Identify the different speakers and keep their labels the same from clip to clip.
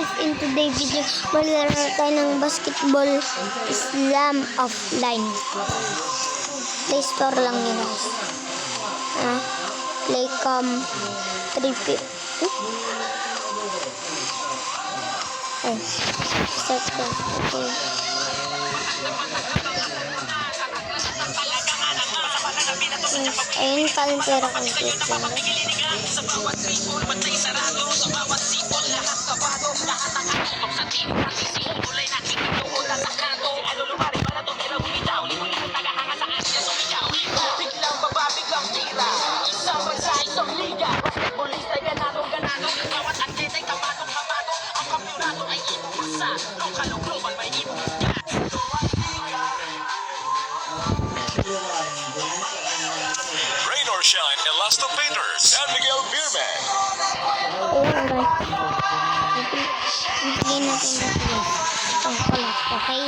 Speaker 1: guys, in today's video, maglaro tayo ng basketball slam offline. Play store lang yun guys. Playcom 350. Ay, start ko. Okay. Ayun paling pera kong click lang.
Speaker 2: Rain or Shine Elasto Painters San Miguel Beerman.
Speaker 1: Ayun guys. Bigyan natin dito itong collab, okay?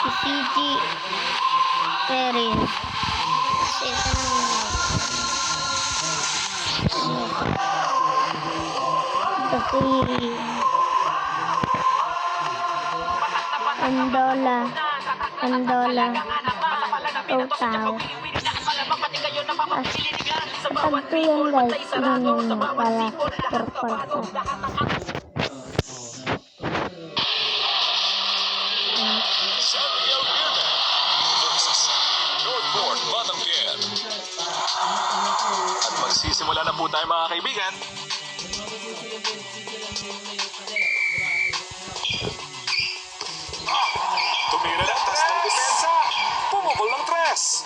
Speaker 1: Si PG Perez. So, ito naman guys. Andola. Total. Ito yun guys. Yun yun pala. Purple.
Speaker 2: San Miguel Beerman versus Northport Batangian. At magsisimula na po tayo mga kaibigan. Tumira ng tres ng depensa. Pumukol ng tres.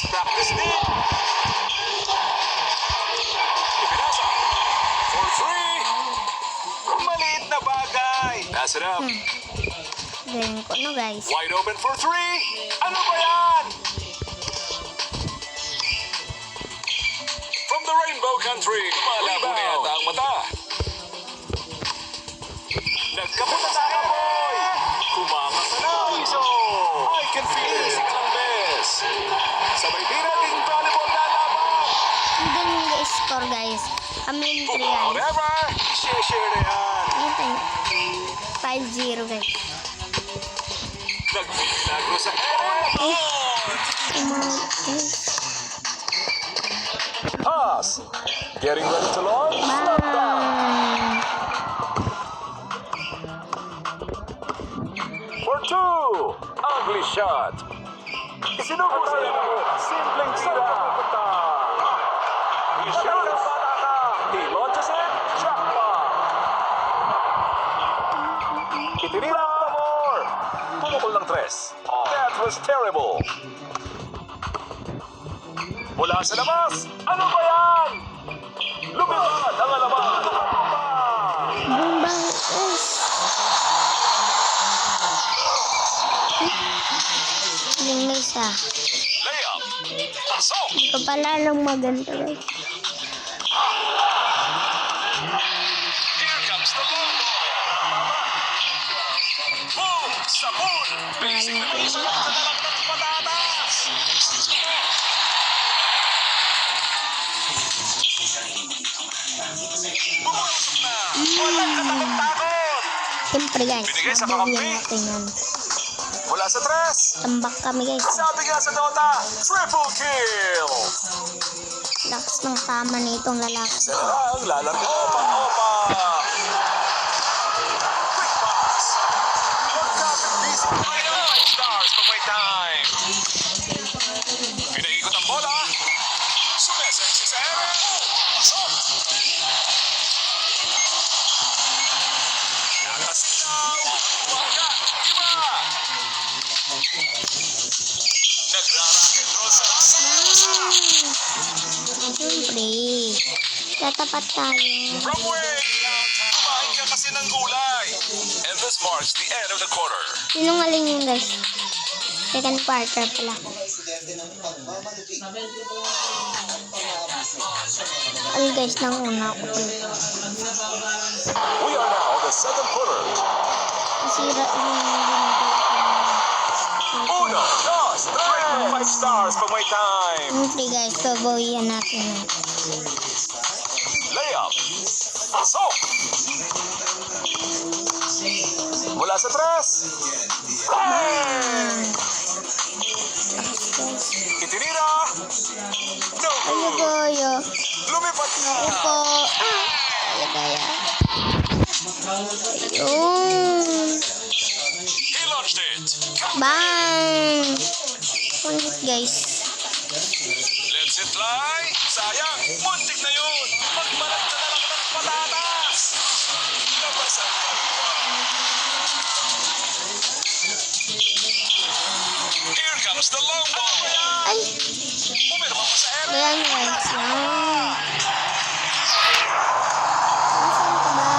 Speaker 2: Practice din. Ipinasa. For three. Maliit na bagay. Pass it up.
Speaker 1: Ganyan ko no guys.
Speaker 2: Wide open for three. Ano ba yan? From the Rainbow Country. Malabo na yata ang mata. Nagkapunta sa kaboy. Kumakasa na. Piso. I can feel it. Easy lang bes. Sabay tira ding volleyball na laban.
Speaker 1: Hindi nyo score guys. Kami yung 3 guys.
Speaker 2: Whatever. Share na yan.
Speaker 1: Ito 5-0 guys.
Speaker 2: Nagro sa pass. Getting ready to launch.
Speaker 1: Bye.
Speaker 2: For two. Ugly shot. Isinubo sa iyo. Simpleng tira. I-shot ang bata. He launches it. Jackpot. Itinira ang pamor. Pumukol ng tres. That was terrible. Mula sa labas. Ano ba yan? Lumipad ang alaman.
Speaker 1: Bomba guys. Yung isa.
Speaker 2: Layup. Pasok.
Speaker 1: Hindi ko pala lang maganda guys.
Speaker 2: Here comes the long ball. Boom! Sabon! Basic na isa lang na lang ng patatas! Bumulusok na! Walang katakot-takot!
Speaker 1: Siyempre guys,
Speaker 2: Binigay sa
Speaker 1: mabigyan
Speaker 2: kakampi.
Speaker 1: natin yan.
Speaker 2: Mula sa tres!
Speaker 1: Tambak kami guys.
Speaker 2: Sabi nga sa Dota, triple kill!
Speaker 1: Lakas ng tama na itong lalaki.
Speaker 2: Ang lalaki. Opa! Quick pass! Magkapit busy pa rin. 5 stars pag may time. Pinaikot ang bola. Sumesensi sa ere. Pasok! Nakasilaw! Waka! Iba! Nagra-rocket roll sa
Speaker 1: Siyempre, tatapat tayo.
Speaker 2: From way downtown. Kumain ka kasi ng gulay. And this marks the end of the quarter.
Speaker 1: Sinungaling yun guys. Second quarter pala. Ay guys, nang una ako.
Speaker 2: We are now in the second quarter.
Speaker 1: Masira yung
Speaker 2: Uno, dos, tres. 5 stars pag may time.
Speaker 1: Siyempre guys, babawian natin.
Speaker 2: Layup. Pasok. tres. Bang!
Speaker 1: Lakas guys.
Speaker 2: Itinira. No.
Speaker 1: Aligaya.
Speaker 2: Lumipat na.
Speaker 1: Ito. Aligaya. Ayun.
Speaker 2: He launched it.
Speaker 1: Bang! Punit guys.
Speaker 2: Let's it fly. Sayang. Muntik na yun. Magbalat na lang ng patatas. Labasan ka rin. Here comes the long ball.
Speaker 1: Ay!
Speaker 2: Pumirma pa sa ere.
Speaker 1: Ayan guys. Nasaan ka ba?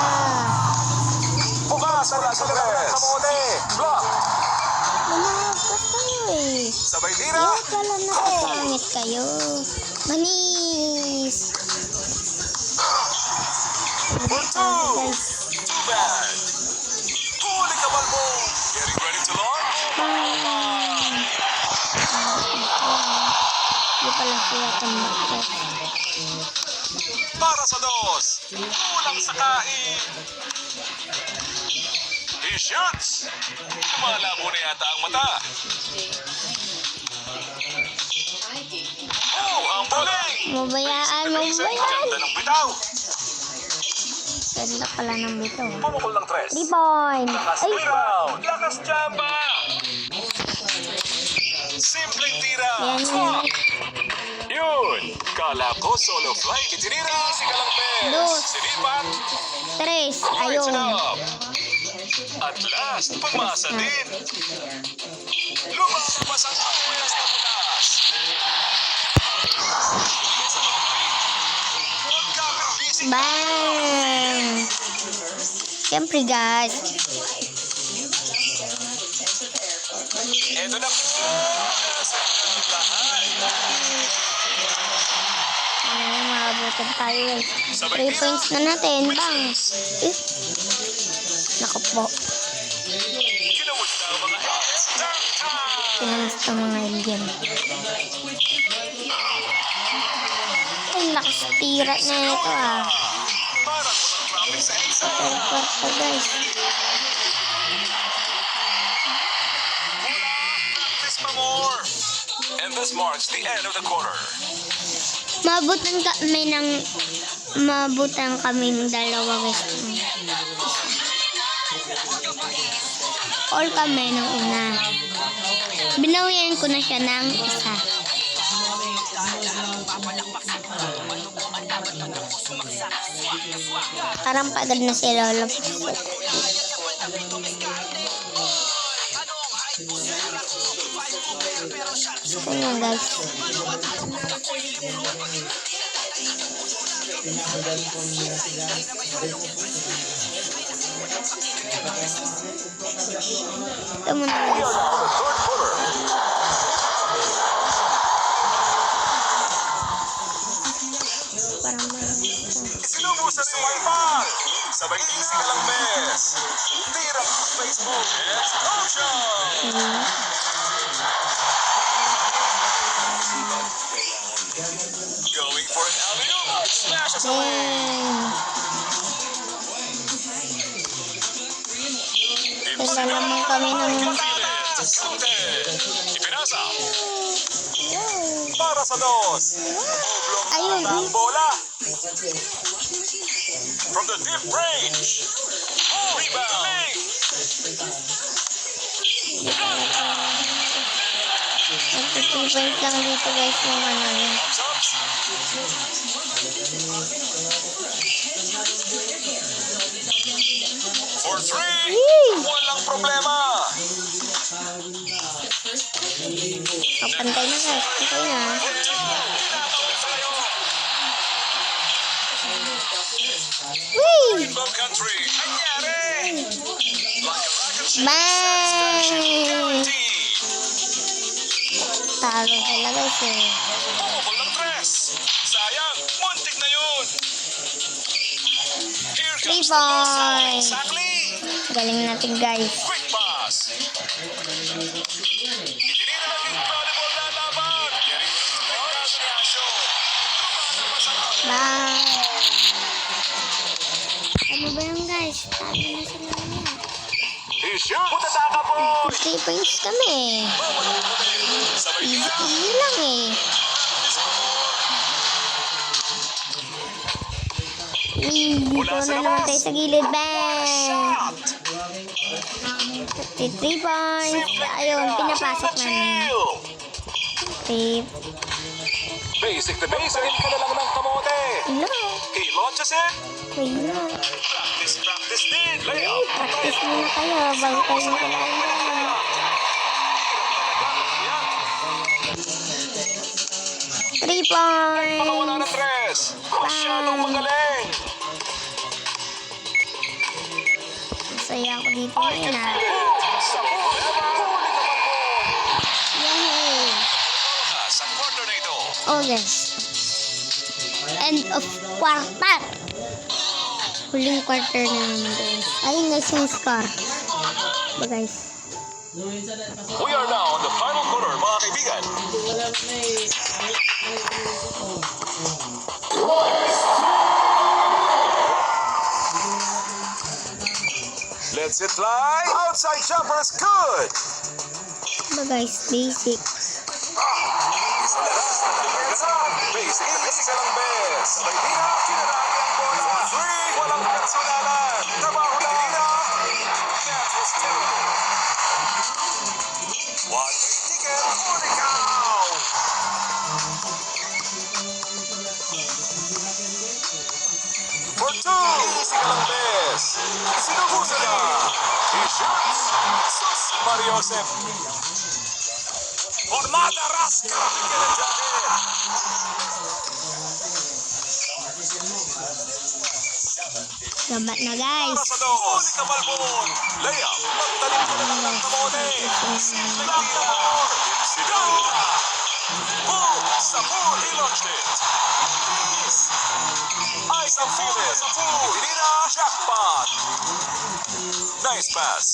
Speaker 2: Bukas ang nasa tres. Kamote. Block.
Speaker 1: Lumakas kayo eh.
Speaker 2: Sabay tira.
Speaker 1: Yung pala nakapangit kayo. Manis!
Speaker 2: For two.
Speaker 1: Guys.
Speaker 2: Too bad. Huli ka, Balbo. Getting ready to launch.
Speaker 1: Bang! Hindi pala sila tumakot.
Speaker 2: Para sa dos. Kulang sa kain. He shoots. Lumalabo na yata ang mata. Oh, ang buling.
Speaker 1: Mabayaan,
Speaker 2: Ganda
Speaker 1: mabayaan.
Speaker 2: ng bitaw.
Speaker 1: Ganda pala ng bito.
Speaker 2: Pumukol ng tres.
Speaker 1: 3 points.
Speaker 2: Lakas
Speaker 1: Ay!
Speaker 2: rebound. Lakas jamba. Simpleng tira.
Speaker 1: Yan yun.
Speaker 2: Yun. Kala ko solo flight. Itinira si Kalampes.
Speaker 1: Dos.
Speaker 2: Sinipat.
Speaker 1: 3.
Speaker 2: Lights it
Speaker 1: Ayun.
Speaker 2: up. At last, pumasa din. Lumabas ang pangwes na butas. Magkapit-busy.
Speaker 1: Bang! Siyempre guys.
Speaker 2: Eto na po. Nasa lahat.
Speaker 1: Ay, maabutan tayo guys.
Speaker 2: Sabay
Speaker 1: 3 points na natin. Bang! Eh. Naku po.
Speaker 2: Kinamusta ang mga hits. Turn time.
Speaker 1: Pinamusta mga alien. Ay, lakas tira na ito ah.
Speaker 2: Parang walang traffic sa exit.
Speaker 1: Kwarto guys.
Speaker 2: Practice pa more. And this marks the end of the quarter.
Speaker 1: Mabutan kami ng dalawa guys. All kami ng una. Binawian ko na siya ng isa. Parang pagod na si Lolo. Ito na guys. Ito muna guys.
Speaker 2: For the third quarter.
Speaker 1: Parang
Speaker 2: Sinubusan si Wi-Fi. Sabay easy na lang, Mes. Tirang Facebook. Explosion. Going for an alley-oop. Smashes away.
Speaker 1: Kaya naman kami ng...
Speaker 2: Ipinasa. Para sa dos.
Speaker 1: Ayun.
Speaker 2: Ang bola. From the deep range. Rebound.
Speaker 1: Nagtitipay lang dito guys yung ano yun.
Speaker 2: For three. Walang problema.
Speaker 1: Kapantay na guys. Okay na. Whee!
Speaker 2: Rainbow Country. Anyari.
Speaker 1: Bang! Talo sila guys eh.
Speaker 2: Pumukol ng tres. Sayang. Muntik na yun. Here comes the
Speaker 1: Rebound.
Speaker 2: ball. Exactly.
Speaker 1: Galing natin guys.
Speaker 2: Quick pass. Itinira naging volleyball na laban. Getting ready to make that reaction. Lumalabas ang
Speaker 1: Bang! Ano ba yun guys? Talo na sila niya.
Speaker 2: I-shoot! Putataka, boy!
Speaker 1: 3 points kami.
Speaker 2: Sabay
Speaker 1: Easy,
Speaker 2: tira.
Speaker 1: easy lang eh. Dito na naman tayo sa gilid. Bang!
Speaker 2: Shot!
Speaker 1: 3 points. Ayun, pinapasok na niya.
Speaker 2: Chill!
Speaker 1: 3.
Speaker 2: Basic na basic ka na lang ng kamote.
Speaker 1: Hello.
Speaker 2: He launches it.
Speaker 1: Wait na.
Speaker 2: Practice din. Layup.
Speaker 1: Practice muna kayo bago tayo magkalaman. 3
Speaker 2: Pakawala na
Speaker 1: points.
Speaker 2: 3. Masyadong magaling.
Speaker 1: Masaya ako dito
Speaker 2: I
Speaker 1: ngayon
Speaker 2: can
Speaker 1: ah.
Speaker 2: feel it. Sa huli naman po.
Speaker 1: Yay!
Speaker 2: Sa quarter na ito.
Speaker 1: August. End of quarter. Huling quarter na naman guys. Ayun guys yung score. Ba guys?
Speaker 2: We are now on the final quarter, mga kaibigan. Let's it fly. Outside jumper is good.
Speaker 1: Ba guys? Basic.
Speaker 2: Basic na basic ang best. Sabay tira, kinarami ang boy for 3. Walang personalan. Trabaho lang. Tira. That was terrible. One-way ticket. Holy cow. For 2. Easy ka lang best. Sinubusan na. He shoots. Sus, Mario Josep. Formada Rasca. Bigyan ng jacket.
Speaker 1: Gabat na guys.
Speaker 2: Para sa dos, Kabalbon. Layup, magtalim ka na lang ng kamote. Simple lang naman. Sigal. Boom! Sa pool, he launched it. Ay, sa pool, sa pool. Tinira, jackpot. Nice pass.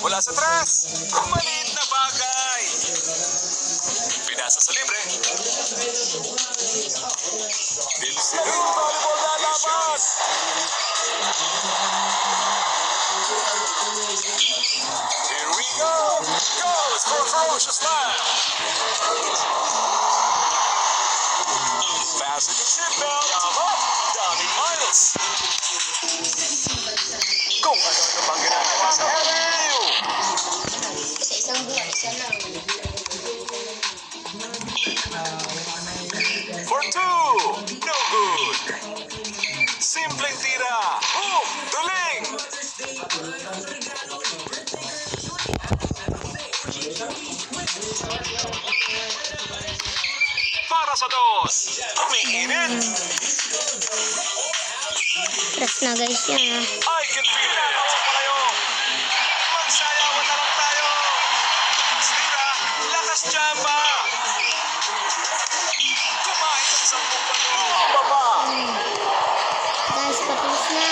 Speaker 2: Wala sa tres. Maliit na bagay. Pinasa sa libre. Dinsiling volleyball na laban. Here we go. Goes for a ferocious slam. Passing the chip belt. Yama. Dami Miles. Kung ano bang ginagawa sa Heriu.
Speaker 1: Isang buwan, isa lang.
Speaker 2: For 2. No good. Simpleng tira. Boom! Tuling! Para sa dos. Umiinit.
Speaker 1: Press na guys yan ah.
Speaker 2: I can feel it. Ako palayo. Magsayawan na lang tayo. Tira. Lakas jamba. Kumain ng 10 palo. Baba.
Speaker 1: Guys, patapos na.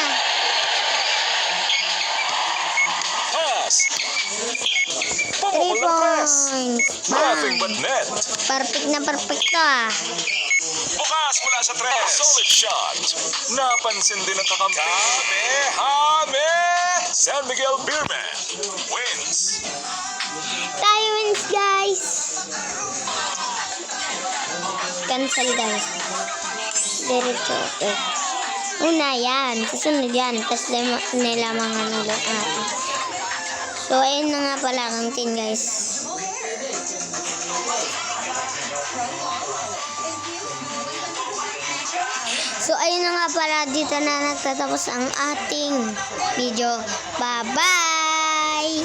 Speaker 2: Pass.
Speaker 1: 3
Speaker 2: Pumukul ng press.
Speaker 1: points.
Speaker 2: Nothing but
Speaker 1: Bang!
Speaker 2: net.
Speaker 1: Perfect na perfect to ah.
Speaker 2: Bukas mula sa tres. Solid shot. Napansin din ang kakampi. Hame! San Miguel Beerman wins.
Speaker 1: Tayo wins guys. Cancel guys. Diretso. Okay. Una yan. Susunod yan. Tapos nila mga nulot natin. So ayun na nga pala ang team guys. So ayun na nga pala, dito na nagtatapos ang ating video. Bye-bye!